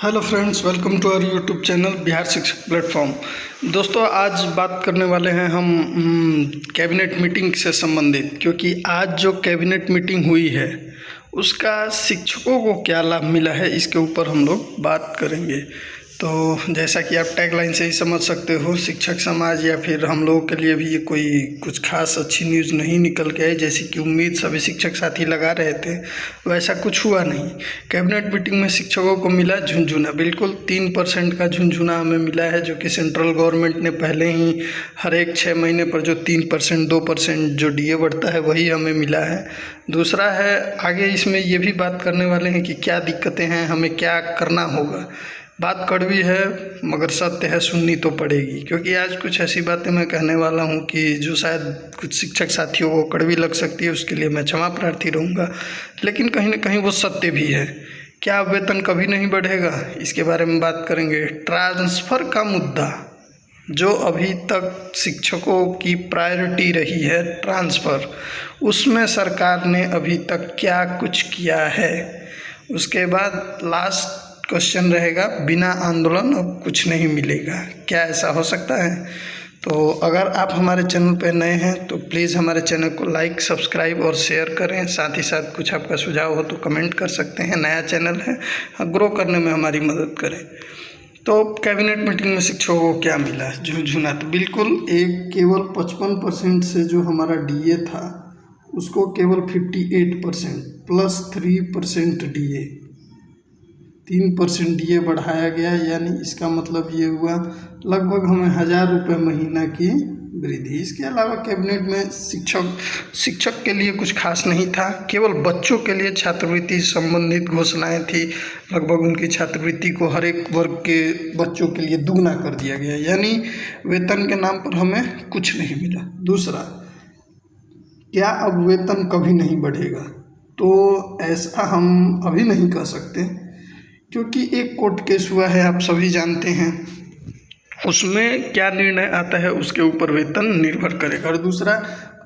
Hello friends, welcome to our YouTube channel Bihar Shikshak platform. दोस्तों, आज बात करने वाले हैं हम कैबिनेट मीटिंग से संबंधित, क्योंकि आज जो कैबिनेट मीटिंग हुई है उसका शिक्षकों को क्या लाभ मिला है इसके ऊपर हम लोग बात करेंगे। तो जैसा कि आप टैगलाइन से ही समझ सकते हो, शिक्षक समाज या फिर हम लोगों के लिए भी ये कोई कुछ खास अच्छी न्यूज़ नहीं निकल के आई। जैसी कि उम्मीद सभी शिक्षक साथी लगा रहे थे, वैसा कुछ हुआ नहीं। कैबिनेट मीटिंग में शिक्षकों को मिला झुनझुना, बिल्कुल 3% का झुनझुना हमें मिला है, जो कि सेंट्रल गवर्नमेंट ने पहले ही हर एक 6 महीने पर जो 3% 2% जो डीए बढ़ता है वही हमें मिला है। दूसरा है, आगे इसमें ये भी बात करने वाले हैं कि क्या दिक्कतें हैं, हमें क्या करना होगा। बात कड़वी है मगर सत्य है, सुननी तो पड़ेगी, क्योंकि आज कुछ ऐसी बातें मैं कहने वाला हूं कि जो शायद कुछ शिक्षक साथियों को कड़वी लग सकती है। उसके लिए मैं क्षमा प्रार्थी रहूँगा, लेकिन कहीं ना कहीं वो सत्य भी है। क्या वेतन कभी नहीं बढ़ेगा, इसके बारे में बात करेंगे। ट्रांसफ़र का मुद्दा, जो अभी तक शिक्षकों की प्रायोरिटी रही है ट्रांसफ़र, उसमें सरकार ने अभी तक क्या कुछ किया है। उसके बाद लास्ट क्वेश्चन रहेगा, बिना आंदोलन अब कुछ नहीं मिलेगा, क्या ऐसा हो सकता है? तो अगर आप हमारे चैनल पर नए हैं तो प्लीज़ हमारे चैनल को लाइक, सब्सक्राइब और शेयर करें। साथ ही साथ कुछ आपका सुझाव हो तो कमेंट कर सकते हैं। नया चैनल है, ग्रो करने में हमारी मदद करें। तो कैबिनेट मीटिंग में शिक्षकों को क्या मिला? झुनझुना तो बिल्कुल एक केवल 55% से जो हमारा डीए था उसको केवल 58% प्लस 3% डीए, 3% डीए बढ़ाया गया। यानी इसका मतलब ये हुआ लगभग हमें 1000 रुपये महीना की वृद्धि। इसके अलावा कैबिनेट में शिक्षक के लिए कुछ खास नहीं था, केवल बच्चों के लिए छात्रवृत्ति संबंधित घोषणाएं थी। लगभग उनकी छात्रवृत्ति को हर एक वर्ग के बच्चों के लिए दुगना कर दिया गया, यानी वेतन के नाम पर हमें कुछ नहीं मिला। दूसरा, क्या अब वेतन कभी नहीं बढ़ेगा? तो ऐसा हम अभी नहीं कह सकते, क्योंकि एक कोर्ट केस हुआ है, आप सभी जानते हैं। उसमें क्या निर्णय आता है उसके ऊपर वेतन निर्भर करेगा। और दूसरा,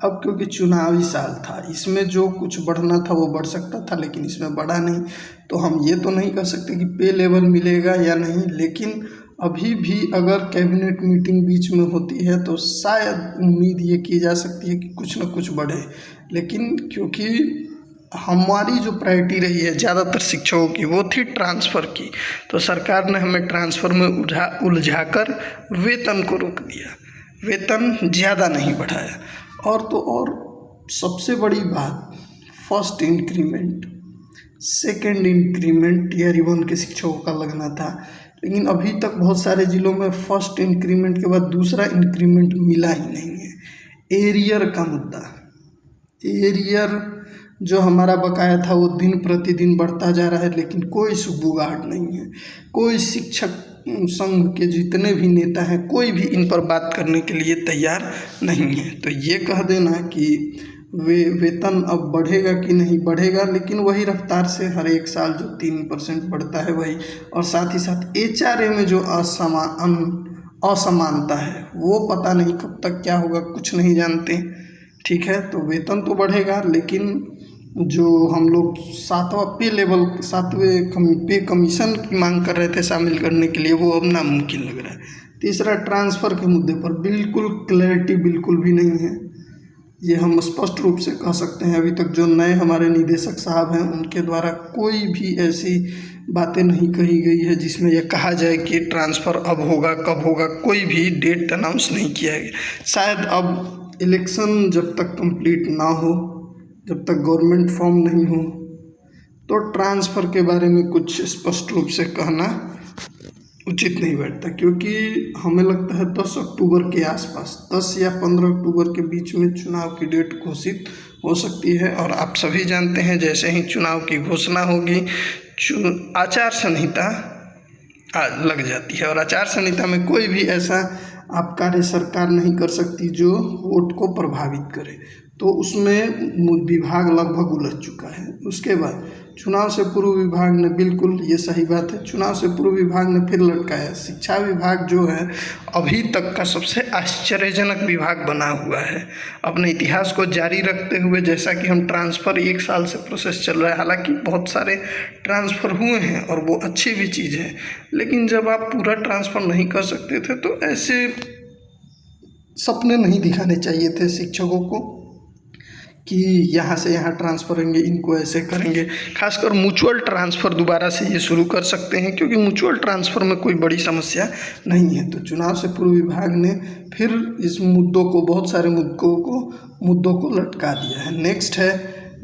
अब क्योंकि चुनावी साल था, इसमें जो कुछ बढ़ना था वो बढ़ सकता था, लेकिन इसमें बढ़ा नहीं। तो हम ये तो नहीं कह सकते कि पे लेवल मिलेगा या नहीं, लेकिन अभी भी अगर कैबिनेट मीटिंग बीच में होती है तो शायद उम्मीद ये की जा सकती है कि कुछ न कुछ बढ़े। लेकिन क्योंकि हमारी जो प्रायोरिटी रही है ज़्यादातर शिक्षकों की, वो थी ट्रांसफ़र की, तो सरकार ने हमें ट्रांसफ़र में उलझाकर वेतन को रोक दिया, वेतन ज़्यादा नहीं बढ़ाया। और तो और सबसे बड़ी बात, first increment, second increment tier 1 के शिक्षकों का लगना था, लेकिन अभी तक बहुत सारे ज़िलों में फर्स्ट इंक्रीमेंट के बाद दूसरा इंक्रीमेंट मिला ही नहीं है। एरियर का मुद्दा, एरियर जो हमारा बकाया था वो दिन प्रतिदिन बढ़ता जा रहा है, लेकिन कोई सुबुगाहट नहीं है। कोई शिक्षक संघ के जितने भी नेता हैं, कोई भी इन पर बात करने के लिए तैयार नहीं है। तो ये कह देना कि वेतन अब बढ़ेगा कि नहीं बढ़ेगा, लेकिन वही रफ्तार से हर एक साल जो 3% बढ़ता है वही। और साथ ही साथ एचआरए में जो असमानता है वो पता नहीं कब तक क्या होगा, कुछ नहीं जानते। ठीक है, तो वेतन तो बढ़ेगा, लेकिन जो हम लोग 7वें पे कमीशन की मांग कर रहे थे शामिल करने के लिए, वो अब नामुमकिन लग रहा है। तीसरा, ट्रांसफ़र के मुद्दे पर बिल्कुल क्लैरिटी बिल्कुल भी नहीं है, ये हम स्पष्ट रूप से कह सकते हैं। अभी तक जो नए हमारे निदेशक साहब हैं उनके द्वारा कोई भी ऐसी बातें नहीं कही गई है जिसमें यह कहा जाए कि ट्रांसफ़र अब होगा, कब होगा, कोई भी डेट अनाउंस नहीं किया गया। शायद अब इलेक्शन जब तक कंप्लीट ना हो, जब तक गवर्नमेंट फॉर्म नहीं हो, तो ट्रांसफ़र के बारे में कुछ स्पष्ट रूप से कहना उचित नहीं बैठता, क्योंकि हमें लगता है 10 अक्टूबर के आसपास, 10 या 15 अक्टूबर के बीच में चुनाव की डेट घोषित हो सकती है। और आप सभी जानते हैं, जैसे ही चुनाव की घोषणा होगी आचार संहिता लग जाती है, और आचार संहिता में कोई भी ऐसा आप कार्य सरकार नहीं कर सकती जो वोट को प्रभावित करे। तो उसमें विभाग लगभग उलझ चुका है। उसके बाद चुनाव से पूर्व विभाग ने, बिल्कुल ये सही बात है, चुनाव से पूर्व विभाग ने फिर लटकाया। शिक्षा विभाग जो है अभी तक का सबसे आश्चर्यजनक विभाग बना हुआ है अपने इतिहास को जारी रखते हुए। जैसा कि हम ट्रांसफ़र 1 साल से प्रोसेस चल रहा है, हालांकि बहुत सारे ट्रांसफ़र हुए हैं और वो अच्छी भी चीज़ है, लेकिन जब आप पूरा ट्रांसफ़र नहीं कर सकते थे तो ऐसे सपने नहीं दिखाने चाहिए थे शिक्षकों को कि यहाँ से यहाँ ट्रांसफ़र होंगे, इनको ऐसे करेंगे। खासकर म्यूचुअल ट्रांसफ़र दोबारा से ये शुरू कर सकते हैं, क्योंकि म्यूचुअल ट्रांसफ़र में कोई बड़ी समस्या नहीं है। तो चुनाव से पूर्व विभाग ने फिर इस मुद्दों को, बहुत सारे मुद्दों को लटका दिया है। नेक्स्ट है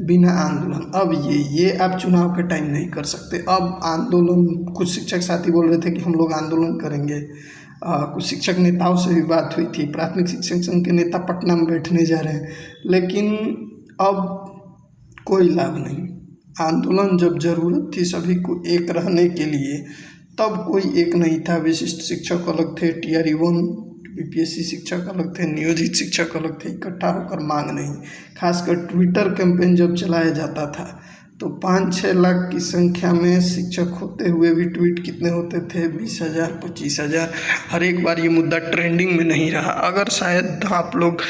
बिना आंदोलन। अब ये आप चुनाव के टाइम नहीं कर सकते। अब आंदोलन, कुछ शिक्षक साथी बोल रहे थे कि हम लोग आंदोलन करेंगे। कुछ शिक्षक नेताओं से भी बात हुई थी, प्राथमिक शिक्षक संघ के नेता पटना में बैठने जा रहे हैं, लेकिन अब कोई लाभ नहीं। आंदोलन जब ज़रूरत थी सभी को एक रहने के लिए, तब कोई एक नहीं था। विशिष्ट शिक्षक अलग थे, TRE 1 BPSC शिक्षक अलग थे, नियोजित शिक्षक अलग थे। इकट्ठा होकर मांग नहीं। खासकर ट्विटर कैंपेन जब चलाया जाता था तो 5-6 लाख की संख्या में शिक्षक होते हुए भी ट्वीट कितने होते थे? 20,000, 25,000। हर एक बार ये मुद्दा ट्रेंडिंग में नहीं रहा। अगर शायद आप लोग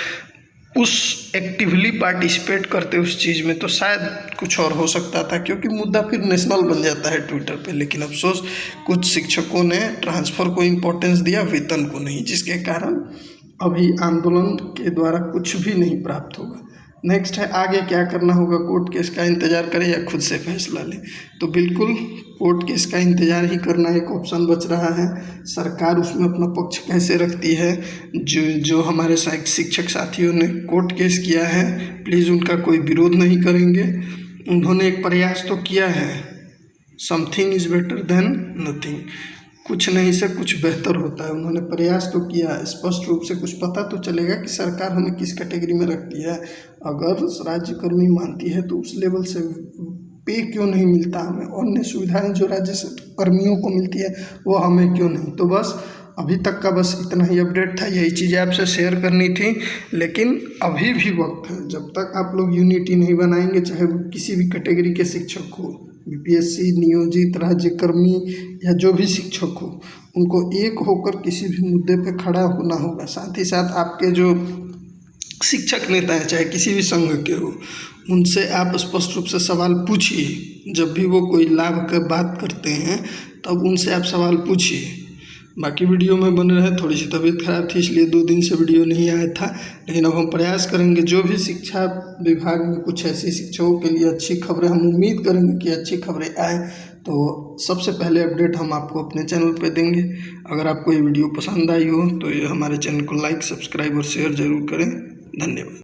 उस एक्टिवली पार्टिसिपेट करते उस चीज़ में तो शायद कुछ और हो सकता था, क्योंकि मुद्दा फिर नेशनल बन जाता है ट्विटर पे। लेकिन अफसोस, कुछ शिक्षकों ने ट्रांसफ़र को इम्पोर्टेंस दिया, वेतन को नहीं, जिसके कारण अभी आंदोलन के द्वारा कुछ भी नहीं प्राप्त होगा। नेक्स्ट है आगे क्या करना होगा? कोर्ट केस का इंतज़ार करें या खुद से फैसला लें? तो बिल्कुल कोर्ट केस का इंतज़ार ही करना एक ऑप्शन बच रहा है। सरकार उसमें अपना पक्ष कैसे रखती है? जो हमारे शिक्षक साथियों ने कोर्ट केस किया है, प्लीज़ उनका कोई विरोध नहीं करेंगे। उन्होंने एक प्रयास तो किया है, something is better than nothing. कुछ नहीं से कुछ बेहतर होता है। उन्होंने प्रयास तो किया, स्पष्ट रूप से कुछ पता तो चलेगा कि सरकार हमें किस कैटेगरी में रखती है। अगर राज्यकर्मी मानती है तो उस लेवल से पे क्यों नहीं मिलता हमें? अन्य सुविधाएं जो राज्य कर्मियों को मिलती है वो हमें क्यों नहीं? तो बस अभी तक का बस इतना ही अपडेट था, यही चीज़ें आपसे शेयर करनी थी। लेकिन अभी भी वक्त है, जब तक आप लोग यूनिटी नहीं बनाएंगे, चाहे वो किसी भी कैटेगरी के शिक्षक हो, BPSC, नियोजित, राज्यकर्मी या जो भी शिक्षक हो, उनको एक होकर किसी भी मुद्दे पे खड़ा होना होगा। साथ ही साथ आपके जो शिक्षक नेता हैं, चाहे किसी भी संघ के हो, उनसे आप स्पष्ट रूप से सवाल पूछिए। जब भी वो कोई लाभ की बात करते हैं तब उनसे आप सवाल पूछिए। बाकी वीडियो में बने रहे। थोड़ी सी तबीयत खराब थी, इसलिए 2 दिन से वीडियो नहीं आया था, लेकिन अब हम प्रयास करेंगे। जो भी शिक्षा विभाग में कुछ ऐसी शिक्षकों के लिए अच्छी खबरें, हम उम्मीद करेंगे कि अच्छी खबरें आए तो सबसे पहले अपडेट हम आपको अपने चैनल पे देंगे। अगर आपको ये वीडियो पसंद आई हो तो ये हमारे चैनल को लाइक, सब्सक्राइब और शेयर ज़रूर करें। धन्यवाद।